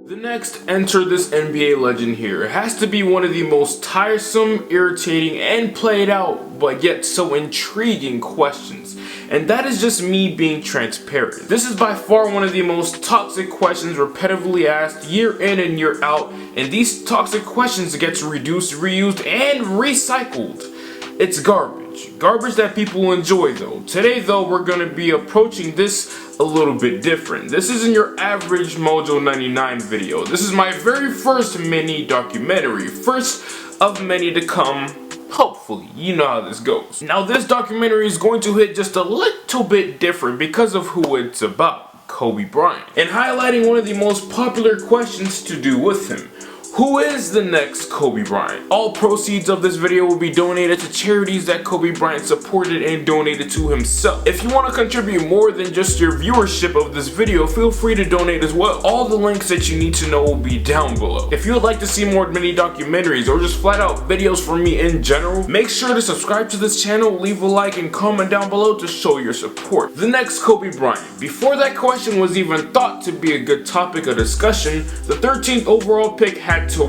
The next enter this NBA legend here has to be one of the most tiresome, irritating, and played out, but yet so intriguing questions. And that is just me being transparent. This is by far one of the most toxic questions repetitively asked year in and year out, and these toxic questions gets reduced, reused, and recycled. It's garbage. Garbage that people enjoy though. Today though, we're gonna be approaching this a little bit different. This isn't your average Mojo 99 video. This is my very first mini documentary. First of many to come, hopefully. You know how this goes. Now this documentary is going to hit just a little bit different because of who it's about, Kobe Bryant. And highlighting one of the most popular questions to do with him. Who is the next Kobe Bryant? All proceeds of this video will be donated to charities that Kobe Bryant supported and donated to himself. If you want to contribute more than just your viewership of this video, feel free to donate as well. All the links that you need to know will be down below. If you would like to see more mini documentaries or just flat out videos from me in general, make sure to subscribe to this channel, leave a like, and comment down below to show your support. The next Kobe Bryant. Before that question was even thought to be a good topic of discussion, the 13th overall pick had to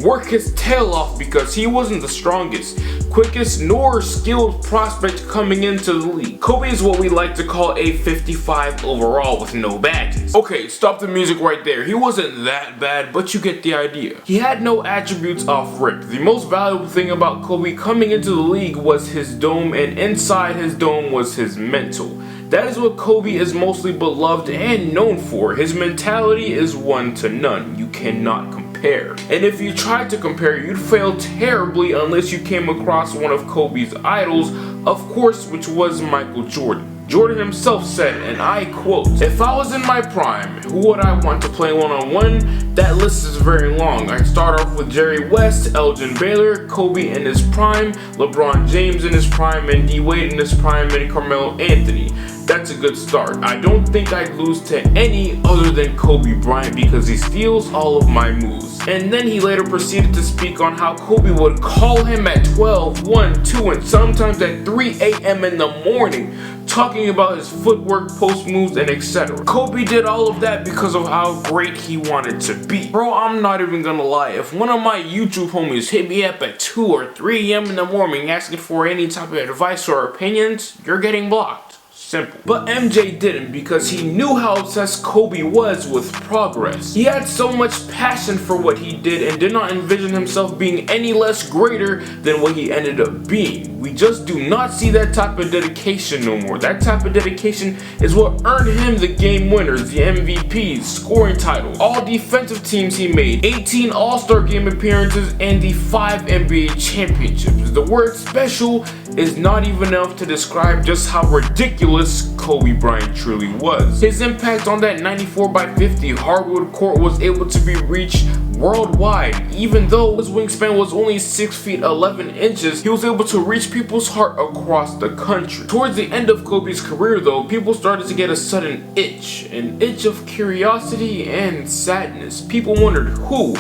work his tail off because he wasn't the strongest, quickest, nor skilled prospect coming into the league. Kobe is what we like to call a 55 overall with no badges. Okay, stop the music right there. He wasn't that bad, but you get the idea. He had no attributes off rip. The most valuable thing about Kobe coming into the league was his dome, and inside his dome was his mental. That is what Kobe is mostly beloved and known for. His mentality is one to none. You cannot compare. And if you tried to compare, you'd fail terribly unless you came across one of Kobe's idols, of course, which was Michael Jordan. Jordan himself said, and I quote, "If I was in my prime, who would I want to play one-on-one? That list is very long. I start off with Jerry West, Elgin Baylor, Kobe in his prime, LeBron James in his prime, and D Wade in his prime, and Carmelo Anthony. That's a good start. I don't think I'd lose to any other than Kobe Bryant because he steals all of my moves." And then he later proceeded to speak on how Kobe would call him at 12, 1, 2, and sometimes at 3 a.m. in the morning, talking about his footwork, post moves, and etc. Kobe did all of that because of how great he wanted to be. Bro, I'm not even gonna lie. If one of my YouTube homies hit me up at 2 or 3 a.m. in the morning asking for any type of advice or opinions, you're getting blocked. Simple. But MJ didn't because he knew how obsessed Kobe was with progress. He had so much passion for what he did and did not envision himself being any less greater than what he ended up being. We just do not see that type of dedication no more. That type of dedication is what earned him the game winners, the MVPs, scoring titles, all defensive teams he made, 18 All-Star game appearances, and the 5 NBA championships. The word special is not even enough to describe just how ridiculous Kobe Bryant truly was. His impact on that 94x50 hardwood court was able to be reached worldwide. Even though his wingspan was only 6 feet 11 inches, he was able to reach people's heart across the country. Towards the end of Kobe's career though, people started to get a sudden itch, an itch of curiosity and sadness. People wondered who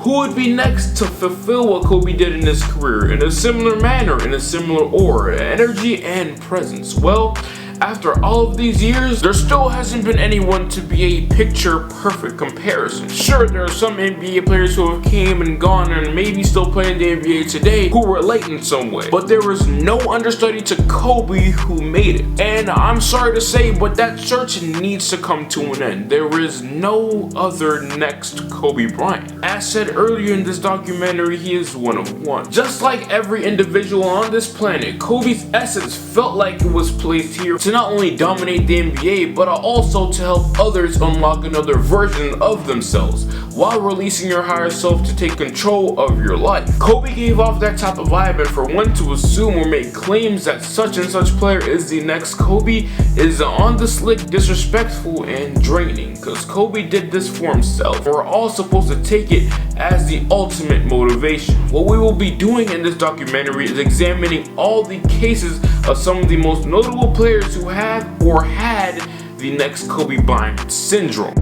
would be next to fulfill what Kobe did in his career in a similar manner, in a similar aura, energy, and presence. Well, after all of these years, there still hasn't been anyone to be a picture-perfect comparison. Sure, there are some NBA players who have came and gone and maybe still play in the NBA today who relate in some way, but there was no understudy to Kobe who made it. And I'm sorry to say, but that search needs to come to an end. There is no other next Kobe Bryant. As said earlier in this documentary, he is one of one. Just like every individual on this planet, Kobe's essence felt like it was placed here to not only dominate the NBA, but also to help others unlock another version of themselves while releasing your higher self to take control of your life. Kobe gave off that type of vibe, and for one to assume or make claims that such and such player is the next Kobe is on the slick, disrespectful, and draining, because Kobe did this for himself. We're all supposed to take it as the ultimate motivation. What we will be doing in this documentary is examining all the cases of some of the most notable players who have or had the next Kobe Bryant syndrome.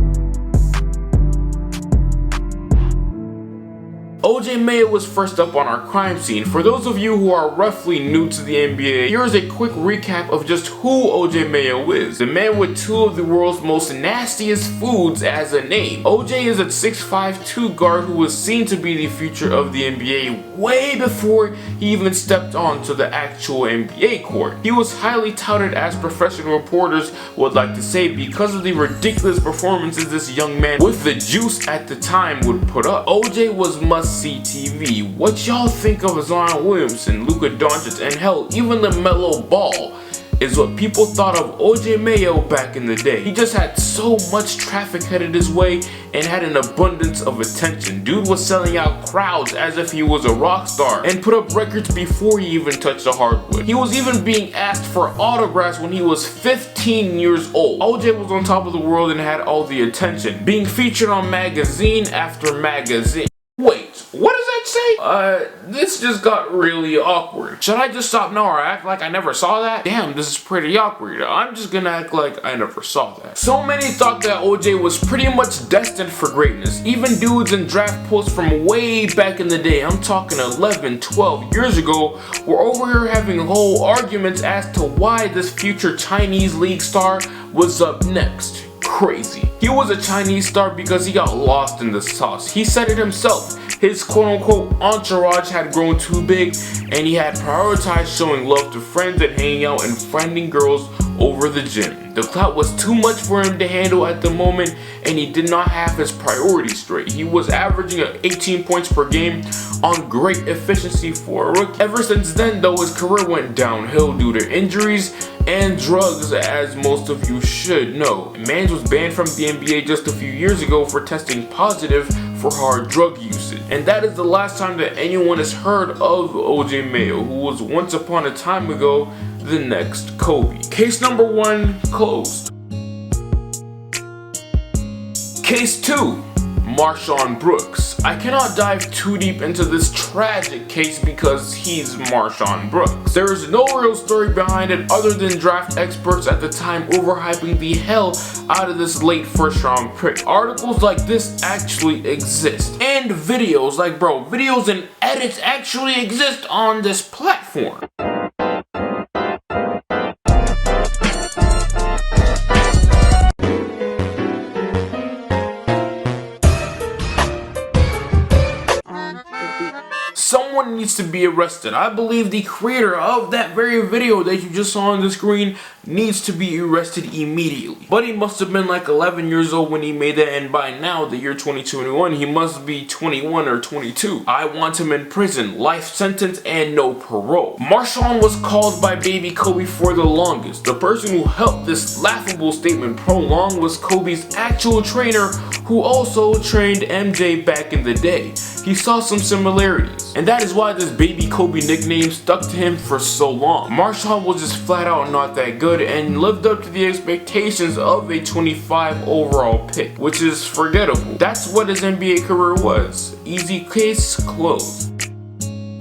OJ Mayo was first up on our crime scene. For those of you who are roughly new to the NBA, here is a quick recap of just who OJ Mayo is. The man with two of the world's most nastiest foods as a name. OJ is a 6'5" guard who was seen to be the future of the NBA way before he even stepped onto the actual NBA court. He was highly touted, as professional reporters would like to say, because of the ridiculous performances this young man with the juice at the time would put up. OJ was must-see TV. What y'all think of Zion Williamson, Luka Doncic, and hell, even LaMelo Ball is what people thought of OJ Mayo back in the day. He just had so much traffic headed his way and had an abundance of attention. Dude was selling out crowds as if he was a rock star and put up records before he even touched the hardwood. He was even being asked for autographs when he was 15 years old. OJ was on top of the world and had all the attention, being featured on magazine after magazine. Wait, what does that say? This just got really awkward. Should I just stop now or act like I never saw that? Damn, this is pretty awkward. I'm just gonna act like I never saw that. So many thought that OJ was pretty much destined for greatness. Even dudes in draft posts from way back in the day, I'm talking 11, 12 years ago, were over here having whole arguments as to why this future Chinese league star was up next. Crazy. He was a Chinese star because he got lost in the sauce. He said it himself. His quote-unquote entourage had grown too big and he had prioritized showing love to friends and hanging out and finding girls over the gym. The clout was too much for him to handle at the moment and he did not have his priorities straight. He was averaging 18 points per game on great efficiency for a rookie. Ever since then though, his career went downhill due to injuries and drugs, as most of you should know. Mans was banned from the NBA just a few years ago for testing positive for hard drug usage. And that is the last time that anyone has heard of OJ Mayo, who was once upon a time ago the next Kobe. Case number 1 closed. Case 2. Marshawn Brooks. I cannot dive too deep into this tragic case because he's Marshawn Brooks. There is no real story behind it other than draft experts at the time overhyping the hell out of this late first round pick. Articles like this actually exist. And videos, like bro, videos and edits actually exist on this platform. Someone needs to be arrested. I believe the creator of that very video that you just saw on the screen needs to be arrested immediately. But he must have been like 11 years old when he made that, and by now, the year 2021, he must be 21 or 22. I want him in prison, life sentence, and no parole. Marshawn was called by baby Kobe for the longest. The person who helped this laughable statement prolong was Kobe's actual trainer, who also trained MJ back in the day. He saw some similarities, and that is why this baby Kobe nickname stuck to him for so long. Marshawn was just flat out not that good and lived up to the expectations of a 25 overall pick, which is forgettable. That's what his NBA career was. Easy case closed.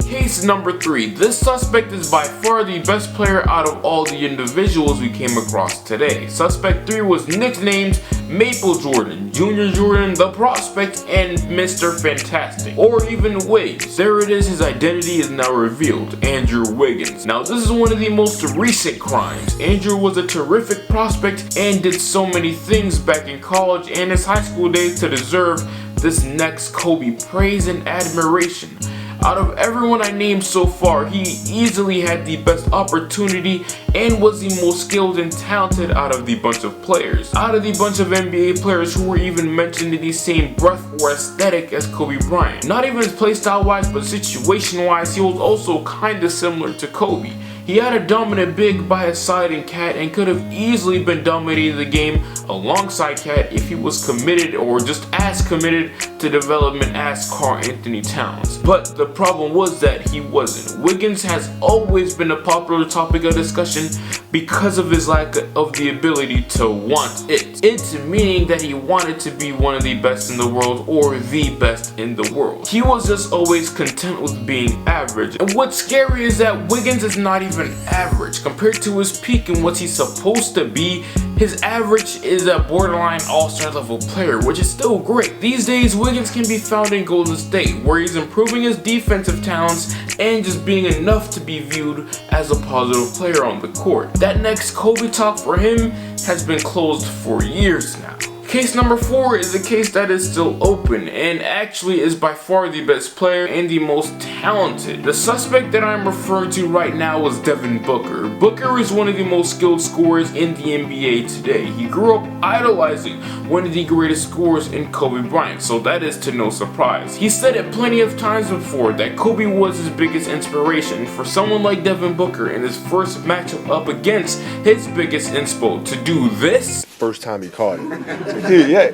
Case number 3. This suspect is by far the best player out of all the individuals we came across today. Suspect 3 was nicknamed Maple Jordan, Junior Jordan, the Prospect, and Mr. Fantastic, or even Wigs. There it is, his identity is now revealed, Andrew Wiggins. Now this is one of the most recent crimes. Andrew was a terrific prospect and did so many things back in college and his high school days to deserve this next Kobe praise and admiration. Out of everyone I named so far, he easily had the best opportunity and was the most skilled and talented out of the bunch of players. Out of the bunch of NBA players who were even mentioned in the same breath or aesthetic as Kobe Bryant. Not even his playstyle wise, but situation wise, he was also kinda similar to Kobe. He had a dominant big by his side in Cat and could have easily been dominating the game alongside Cat if he was committed or just as committed to development as Karl Anthony Towns. But the problem was that he wasn't. Wiggins has always been a popular topic of discussion, because of his lack of the ability to want it. It's meaning that he wanted to be one of the best in the world or the best in the world. He was just always content with being average. And what's scary is that Wiggins is not even average. Compared to his peak and what he's supposed to be, his average is a borderline all-star level player, which is still great. These days, Wiggins can be found in Golden State, where he's improving his defensive talents and just being enough to be viewed as a positive player on the court. That next Kobe talk for him has been closed for years now. Case number 4 is a case that is still open and actually is by far the best player and the most talented. The suspect that I'm referring to right now is Devin Booker. Booker is one of the most skilled scorers in the NBA today. He grew up idolizing one of the greatest scorers in Kobe Bryant, so that is to no surprise. He said it plenty of times before that Kobe was his biggest inspiration. For someone like Devin Booker in his first matchup up against his biggest inspo to do this, first time he caught it. Dude, you're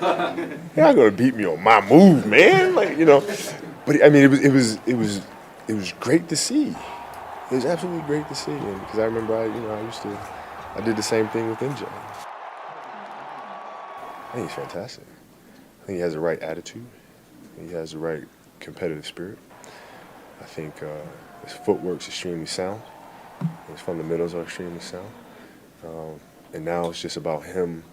not gonna beat me on my move, man. Like, you know. But I mean, it was great to see. It was absolutely great to see, and because I remember, I did the same thing with MJ. I think he's fantastic. I think he has the right attitude. He has the right competitive spirit. I think his footwork's extremely sound. His fundamentals are extremely sound. And now it's just about him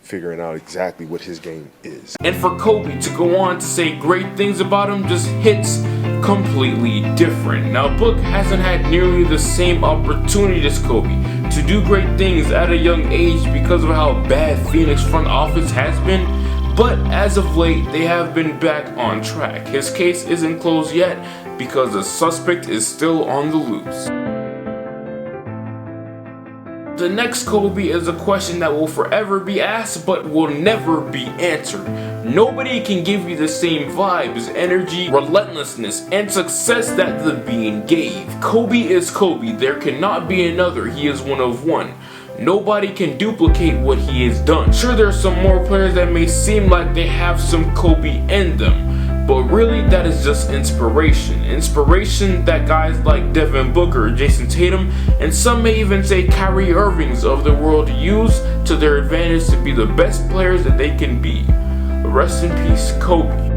figuring out exactly what his game is. And for Kobe to go on to say great things about him just hits completely different. Now, Book hasn't had nearly the same opportunity as Kobe to do great things at a young age because of how bad Phoenix front office has been, but as of late, they have been back on track. His case isn't closed yet because the suspect is still on the loose. The next Kobe is a question that will forever be asked but will never be answered. Nobody can give you the same vibes, energy, relentlessness, and success that the being gave. Kobe is Kobe. There cannot be another. He is one of one. Nobody can duplicate what he has done. Sure, there are some more players that may seem like they have some Kobe in them, but really that is just inspiration. Inspiration that guys like Devin Booker, Jason Tatum, and some may even say Kyrie Irvings of the world use to their advantage to be the best players that they can be. Rest in peace, Kobe.